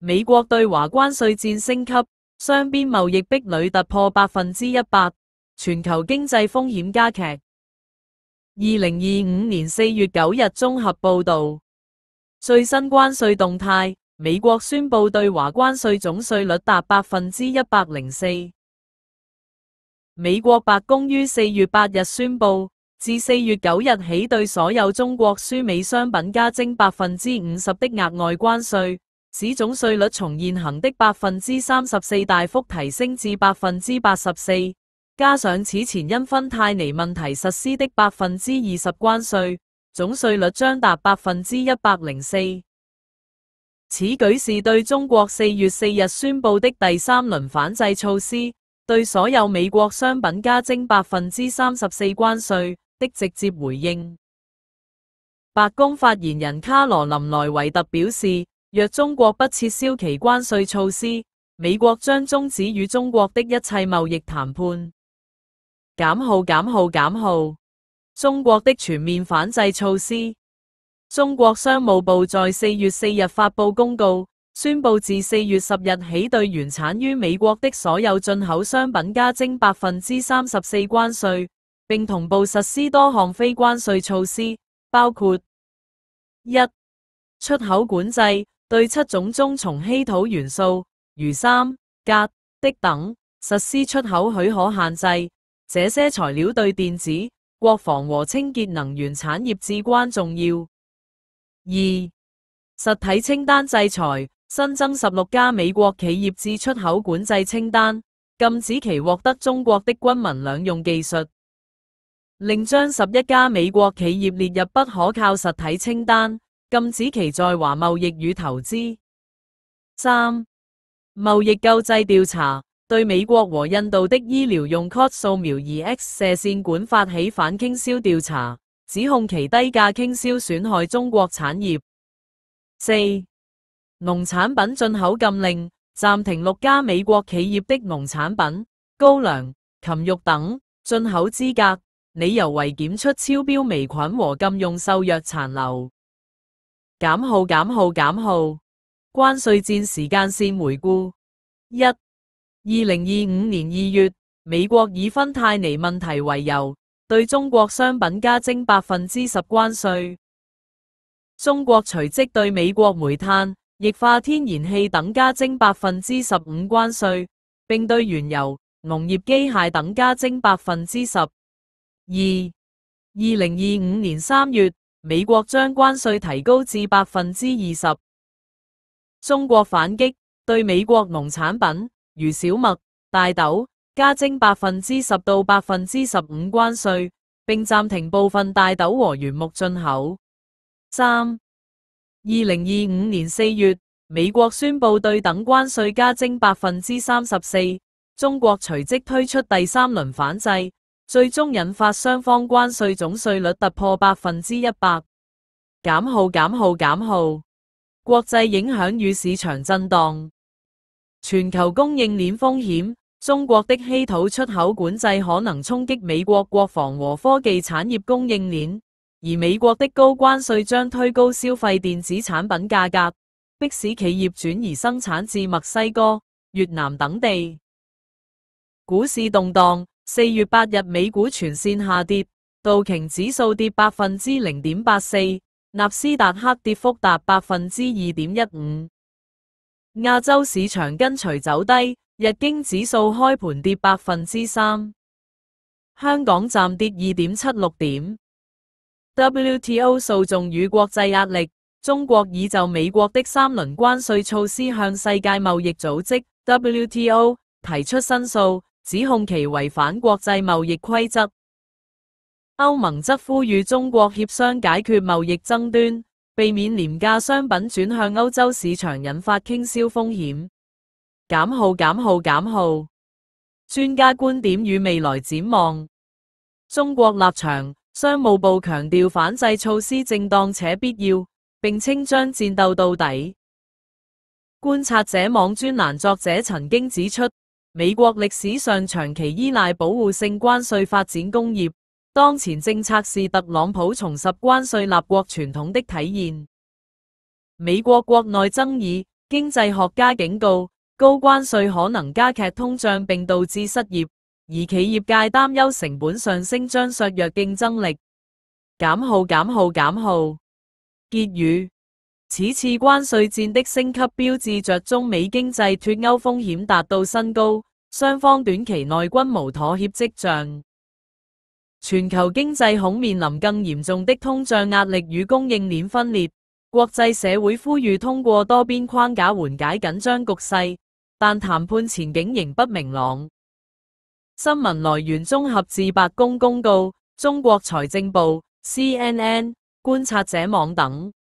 美國對華關稅戰升級，雙邊貿易壁壘突破100%，全球經濟風險加劇。2025年4月9日綜合報導，最新關稅動態，美國宣布對華關稅總稅率達104%。美國白宮於4月8日宣布，自4月9日起對所有中國輸美商品加徵50%的額外關稅，使總稅率從現行的34%大幅提升至84%。加上此前因芬太尼問題實施的20%關稅，總稅率將達104%。此舉是對中國4月4日宣布的第三輪反制措施，對所有美國商品加徵34%關稅的直接回應。白宮發言人卡羅琳萊維特表示，若中國不撤銷其關稅措施，美國將終止與中國的一切貿易談判。減號，中國的全面反制措施。中國商務部在4月4日發布公告，宣布自4月10日起對原產於美國的所有進口商品加徵34%關稅，並同步實施多項非關稅措施，包括1. 出口管制，對7種中從稀土元素如三、鎘、銫等實施出口許可限制。這些材料對電子、國防和清潔能源產業至關重要。2. 實體清單制裁，新增16家美國企業至出口管制清單，禁止其獲得中國的軍民兩用技術，另將11家美國企業列入不可靠實體清單，禁止其在華貿易與投資。3. 貿易救濟調查，對美國和印度的醫療用 COT 掃描儀 X 射線管發起反傾銷調查，指控其低價傾銷損害中國產業。4. 農產品進口禁令，暫停6家美國企業的農產品、高粱、禽肉等進口資格，理由為檢出超標微菌和禁用獸藥殘留。減號，關稅戰時間線回顧。1. 2025年2月，美國以芬太尼問題為由，對中國商品加徵10%關稅。中國隨即對美國煤炭、液化天然氣等加徵15%關稅，並對原油、農業機械等加徵10%。2. 2025年3月，美國將關稅提高至20%。中國反擊，對美國農產品如小麥、大豆加徵10%到15%關稅，並暫停部分大豆和原木進口。3. 2025年4月，美國宣布對等關稅加徵34%，中國隨即推出第三輪反制，最終引發雙方關稅總稅率突破100%。減號，國際影響與市場震盪。全球供應鏈風險，中國的稀土出口管制可能衝擊美國國防和科技產業供應鏈，而美國的高關稅將推高消費電子產品價格，迫使企業轉移生產至墨西哥、越南等地。股市動盪，4月8日美股全線下跌，道瓊指數跌0.84%，納斯達克跌幅達2.15%。亞洲市場跟隨走低，日經指數開盤跌3%，香港暫跌2.76點。WTO 訴訟與國際壓力，中國已就美國的3輪關稅措施向世界貿易組織 WTO 提出申訴，指控其違反國際貿易規則。歐盟則呼籲中國協商解決貿易爭端，避免廉價商品轉向歐洲市場引發傾銷風險。減號，專家觀點與未來展望。中國立場，商務部強調反制措施正當且必要，並稱將戰鬥到底。觀察者網專欄作者曾經指出，美國歷史上長期依賴保護性關稅發展工業，當前政策是特朗普重拾關稅立國傳統的體現。美國國內爭議，經濟學家警告，高關稅可能加劇通脹並導致失業，而企業界擔憂成本上升將削弱競爭力。減號減號減號。結語：此次關稅戰的升級標誌着中美經濟脫鈎風險達到新高，雙方短期內均無妥協跡象。全球經濟恐面臨更嚴重的通脹壓力與供應鏈分裂，國際社會呼籲通過多邊框架緩解緊張局勢，但談判前景仍不明朗。新聞來源綜合自白宮公告、中國財政部、CNN、觀察者網等。